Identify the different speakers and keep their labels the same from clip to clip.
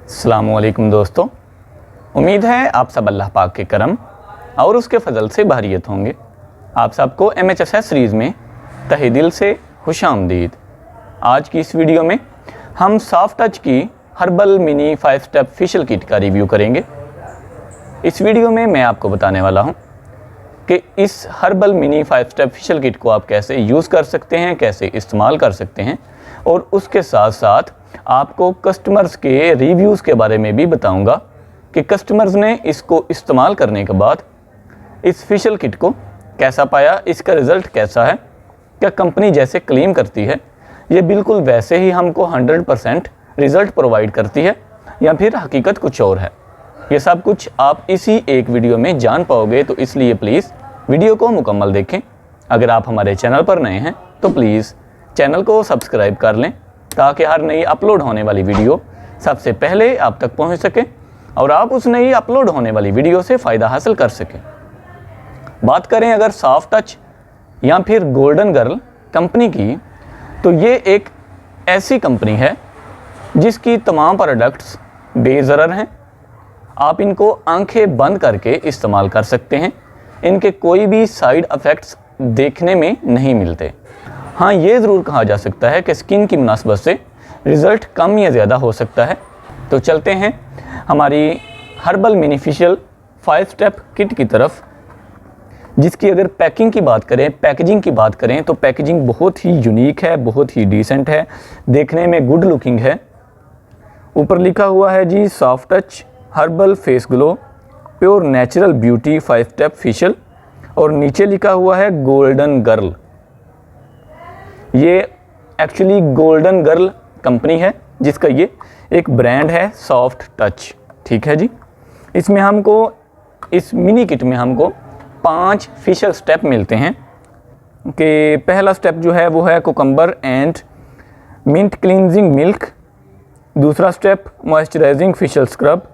Speaker 1: अस्सलामुअलैकुम दोस्तों, उम्मीद है आप सब अल्लाह पाक के करम और उसके फजल से बहरियत होंगे। आप सबको MHSS सीरीज़ में तहे दिल से खुशामदीद। आज की इस वीडियो में हम सॉफ्ट टच की herbal mini 5 step facial kit का रिव्यू करेंगे। इस वीडियो में मैं आपको बताने वाला हूं कि इस herbal mini 5 step facial kit को आप कैसे यूज़ कर सकते हैं, कैसे इस्तेमाल कर सकते हैं, और उसके साथ साथ आपको कस्टमर्स के रिव्यूज़ के बारे में भी बताऊंगा कि कस्टमर्स ने इसको इस्तेमाल करने के बाद इस फेशियल किट को कैसा पाया, इसका रिज़ल्ट कैसा है, क्या कंपनी जैसे क्लेम करती है ये बिल्कुल वैसे ही हमको 100% रिज़ल्ट प्रोवाइड करती है या फिर हकीकत कुछ और है। ये सब कुछ आप इसी एक वीडियो में जान पाओगे, तो इसलिए प्लीज़ वीडियो को मुकम्मल देखें। अगर आप हमारे चैनल पर नए हैं तो प्लीज़ चैनल को सब्सक्राइब कर लें ताकि हर नई अपलोड होने वाली वीडियो सबसे पहले आप तक पहुंच सके और आप उस नई अपलोड होने वाली वीडियो से फ़ायदा हासिल कर सकें। बात करें अगर सॉफ्ट टच या फिर गोल्डन गर्ल कंपनी की, तो ये एक ऐसी कंपनी है जिसकी तमाम प्रोडक्ट्स बेज़रर हैं। आप इनको आंखें बंद करके इस्तेमाल कर सकते हैं, इनके कोई भी साइड इफ़ेक्ट्स देखने में नहीं मिलते। हाँ, ये ज़रूर कहा जा सकता है कि स्किन की मुनासबत से रिज़ल्ट कम या ज़्यादा हो सकता है। तो चलते हैं हमारी herbal mini facial 5 step kit की तरफ, जिसकी अगर पैकिंग की बात करें, पैकेजिंग की बात करें, तो पैकेजिंग बहुत ही यूनिक है, बहुत ही डिसेंट है, देखने में गुड लुकिंग है। ऊपर लिखा हुआ है जी soft touch herbal face glow pure natural beauty 5 step facial, और नीचे लिखा हुआ है गोल्डन गर्ल। ये एक्चुअली गोल्डन गर्ल कंपनी है जिसका ये एक ब्रांड है सॉफ्ट टच, ठीक है जी। इसमें हमको इस मिनी किट में हमको 5 फेशियल स्टेप मिलते हैं कि पहला स्टेप जो है वो है cucumber and mint cleansing milk, दूसरा स्टेप मॉइस्चराइजिंग फेशियल स्क्रब,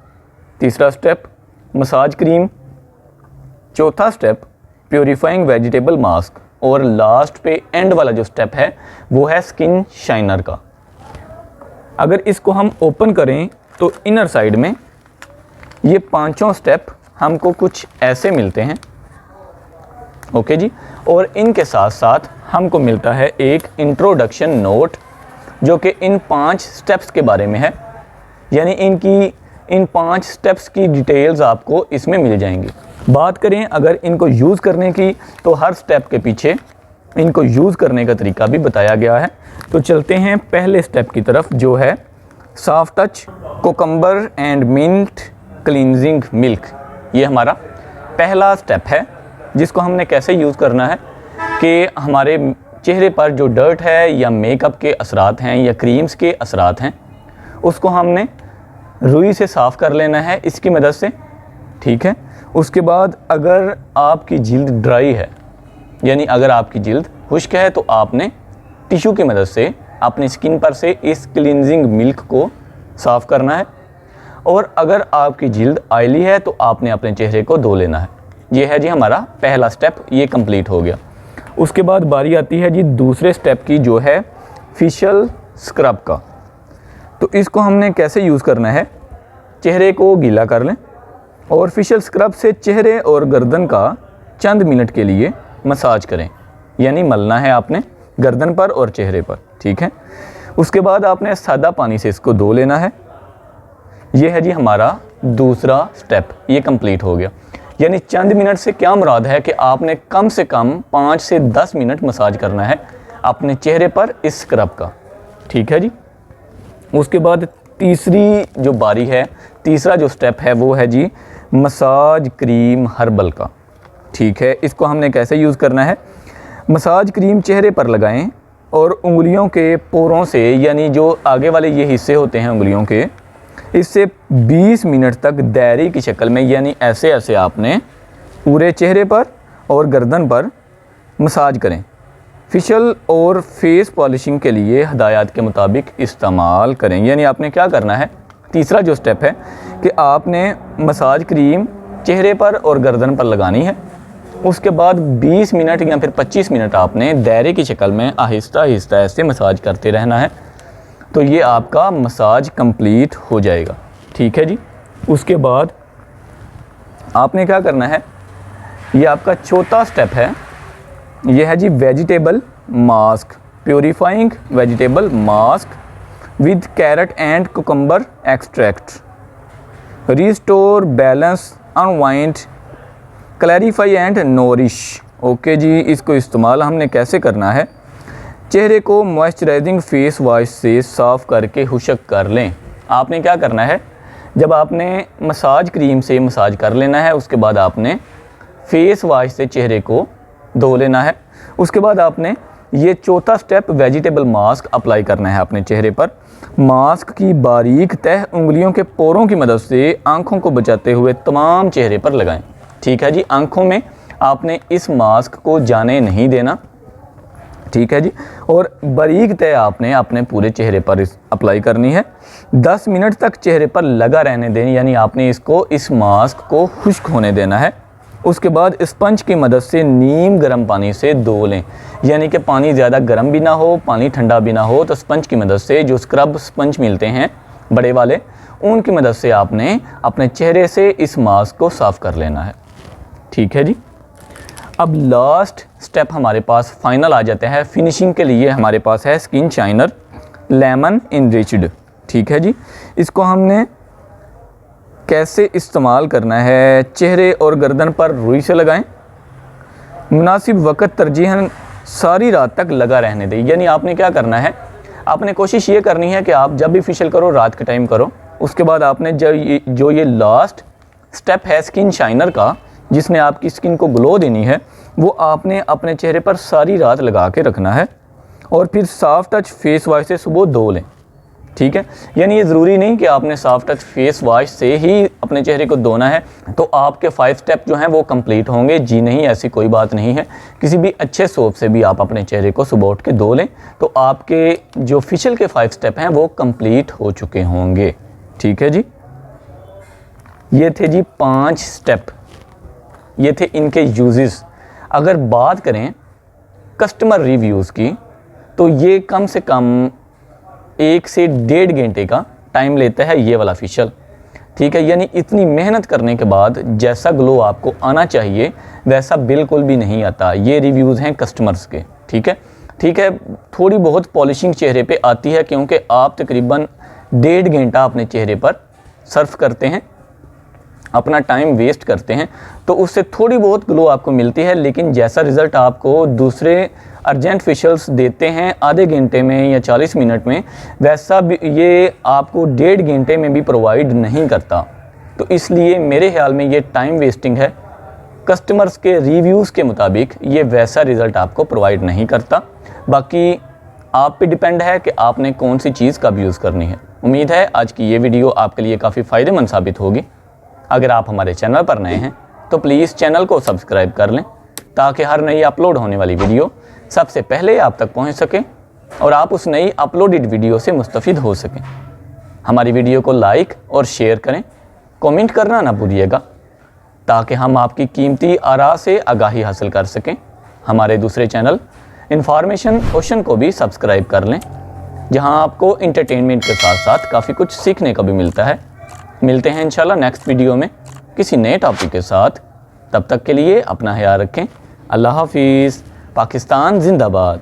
Speaker 1: तीसरा स्टेप मसाज क्रीम, चौथा स्टेप प्योरीफाइंग वेजिटेबल मास्क, और लास्ट पे एंड वाला जो स्टेप है वो है स्किन शाइनर का। अगर इसको हम ओपन करें तो इनर साइड में ये पांचों स्टेप हमको कुछ ऐसे मिलते हैं, ओके जी। और इनके साथ साथ हमको मिलता है एक इंट्रोडक्शन नोट जो कि इन 5 स्टेप्स के बारे में है, यानी इन 5 स्टेप्स की डिटेल्स आपको इसमें मिल जाएंगी। बात करें अगर इनको यूज़ करने की, तो हर स्टेप के पीछे इनको यूज़ करने का तरीका भी बताया गया है। तो चलते हैं पहले स्टेप की तरफ जो है soft touch cucumber and mint cleansing milk. ये हमारा पहला स्टेप है जिसको हमने कैसे यूज़ करना है कि हमारे चेहरे पर जो डर्ट है या मेकअप के असरात हैं या क्रीम्स के असरात हैं उसको हमने रुई से साफ़ कर लेना है इसकी मदद से, ठीक है। उसके बाद अगर आपकी जिल्द ड्राई है, यानी अगर आपकी जिल्द खुश्क है, तो आपने टिश्यू की मदद से अपनी स्किन पर से इस क्लींजिंग मिल्क को साफ़ करना है। और अगर आपकी जिल्द ऑयली है तो आपने अपने चेहरे को धो लेना है। ये है जी हमारा पहला स्टेप, ये कंप्लीट हो गया। उसके बाद बारी आती है जी दूसरे स्टेप की जो है फेशियल स्क्रब का। तो इसको हमने कैसे यूज़ करना है, चेहरे को गीला कर लें और फेशियल स्क्रब से चेहरे और गर्दन का चंद मिनट के लिए मसाज करें, यानी मलना है आपने गर्दन पर और चेहरे पर, ठीक है। उसके बाद आपने सादा पानी से इसको धो लेना है। ये है जी हमारा दूसरा स्टेप, ये कंप्लीट हो गया। यानी चंद मिनट से क्या मुराद है कि आपने कम से कम 5 से 10 मिनट मसाज करना है अपने चेहरे पर इस स्क्रब का, ठीक है जी। उसके बाद तीसरी जो बारी है, तीसरा जो स्टेप है वो है जी मसाज क्रीम हर्बल का, ठीक है। इसको हमने कैसे यूज़ करना है, मसाज क्रीम चेहरे पर लगाएं और उंगलियों के पोरों से, यानी जो आगे वाले ये हिस्से होते हैं उंगलियों के, इससे 20 मिनट तक दायरे की शक्ल में, यानी ऐसे ऐसे आपने पूरे चेहरे पर और गर्दन पर मसाज करें। फेशियल और फेस पॉलिशिंग के लिए हदायत के मुताबिक इस्तेमाल करें। यानी आपने क्या करना है, तीसरा जो स्टेप है कि आपने मसाज क्रीम चेहरे पर और गर्दन पर लगानी है। उसके बाद 20 मिनट या फिर 25 मिनट आपने दायरे की शक्ल में आहिस्ता आहिस्ता ऐसे मसाज करते रहना है। तो ये आपका मसाज कंप्लीट हो जाएगा। ठीक है जी। उसके बाद आपने क्या करना है, ये आपका चौथा स्टेप है, ये है जी vegetable mask, purifying vegetable mask with carrot and cucumber extract, restore balance, unwind, clarify and nourish. Okay जी, इसको इस्तेमाल हमने कैसे करना है, चेहरे को मॉइस्चराइजिंग फेस वॉश से साफ़ करके खुश्क कर लें। आपने क्या करना है, जब आपने मसाज क्रीम से मसाज कर लेना है, उसके बाद आपने फेस वॉश से चेहरे को धो लेना है। उसके बाद आपने ये चौथा स्टेप वेजिटेबल मास्क अप्लाई करना है अपने चेहरे पर। मास्क की बारीक तह उंगलियों के पोरों की मदद से आँखों को बचाते हुए तमाम चेहरे पर लगाएं। ठीक है जी, आँखों में आपने इस मास्क को जाने नहीं देना। ठीक है जी, और बारीक तय आपने अपने पूरे चेहरे पर अप्लाई करनी है। 10 मिनट तक चेहरे पर लगा रहने दें, यानी आपने इस मास्क को खुश्क होने देना है। उसके बाद स्पंज की मदद से नीम गर्म पानी से धो लें, यानी कि पानी ज़्यादा गर्म भी ना हो, पानी ठंडा भी ना हो। तो स्पंज की मदद से, जो स्क्रब स्पंज मिलते हैं बड़े वाले, उनकी मदद से आपने अपने चेहरे से इस मास्क को साफ़ कर लेना है। ठीक है जी। अब लास्ट स्टेप हमारे पास फाइनल आ जाते हैं। फिनिशिंग के लिए हमारे पास है स्किन शाइनर लेमन इनरिच्ड। ठीक है जी, इसको हमने कैसे इस्तेमाल करना है, चेहरे और गर्दन पर रुई से लगाएं। मुनासिब वक़्त तरजीहन सारी रात तक लगा रहने दें। यानी आपने क्या करना है, आपने कोशिश ये करनी है कि आप जब भी फेशियल करो रात के टाइम करो। उसके बाद आपने जो ये लास्ट स्टेप है स्किन शाइनर का, जिसने आपकी स्किन को ग्लो देनी है, वो आपने अपने चेहरे पर सारी रात लगा के रखना है और फिर सॉफ्ट टच फेस वॉश से सुबह धो लें। ठीक है, यानी ये ज़रूरी नहीं कि आपने सॉफ्ट टच फेस वॉश से ही अपने चेहरे को धोना है तो आपके 5 स्टेप जो हैं वो कंप्लीट होंगे। जी नहीं, ऐसी कोई बात नहीं है। किसी भी अच्छे सोप से भी आप अपने चेहरे को सुबह उठ के धो लें तो आपके जो फेशियल के 5 स्टेप हैं वो कंप्लीट हो चुके होंगे। ठीक है जी, ये थे जी 5 स्टेप, ये थे इनके यूजेस। अगर बात करें कस्टमर रिव्यूज़ की तो ये कम से कम 1 से 1.5 घंटे का टाइम लेता है ये वाला फेशियल। ठीक है, यानी इतनी मेहनत करने के बाद जैसा ग्लो आपको आना चाहिए वैसा बिल्कुल भी नहीं आता। ये रिव्यूज़ हैं कस्टमर्स के। ठीक है, थोड़ी बहुत पॉलिशिंग चेहरे पे आती है क्योंकि आप तकरीबन 1.5 घंटा अपने चेहरे पर सर्फ करते हैं, अपना टाइम वेस्ट करते हैं, तो उससे थोड़ी बहुत ग्लो आपको मिलती है। लेकिन जैसा रिज़ल्ट आपको दूसरे अर्जेंट फेशियल्स देते हैं आधे घंटे में या 40 मिनट में, वैसा भी ये आपको 1.5 घंटे में भी प्रोवाइड नहीं करता। तो इसलिए मेरे ख्याल में ये टाइम वेस्टिंग है। कस्टमर्स के रिव्यूज़ के मुताबिक ये वैसा रिज़ल्ट आपको प्रोवाइड नहीं करता। बाकी आप पे डिपेंड है कि आपने कौन सी चीज़ कब यूज़ करनी है। उम्मीद है आज की ये वीडियो आपके लिए काफ़ी फ़ायदेमंद साबित होगी। अगर आप हमारे चैनल पर नए हैं तो प्लीज़ चैनल को सब्सक्राइब कर लें ताकि हर नई अपलोड होने वाली वीडियो सबसे पहले आप तक पहुंच सके और आप उस नई अपलोडेड वीडियो से मुस्तफ़िद हो सकें। हमारी वीडियो को लाइक और शेयर करें, कमेंट करना ना भूलिएगा ताकि हम आपकी कीमती आरा से आगाही हासिल कर सकें। हमारे दूसरे चैनल इन्फॉर्मेशन ओशन को भी सब्सक्राइब कर लें, जहां आपको इंटरटेनमेंट के साथ साथ काफ़ी कुछ सीखने का भी मिलता है। मिलते हैं इंशाल्लाह नेक्स्ट वीडियो में किसी नए टॉपिक के साथ। तब तक के लिए अपना ख्याल रखें। अल्लाह हाफिज़। पाकिस्तान जिंदाबाद।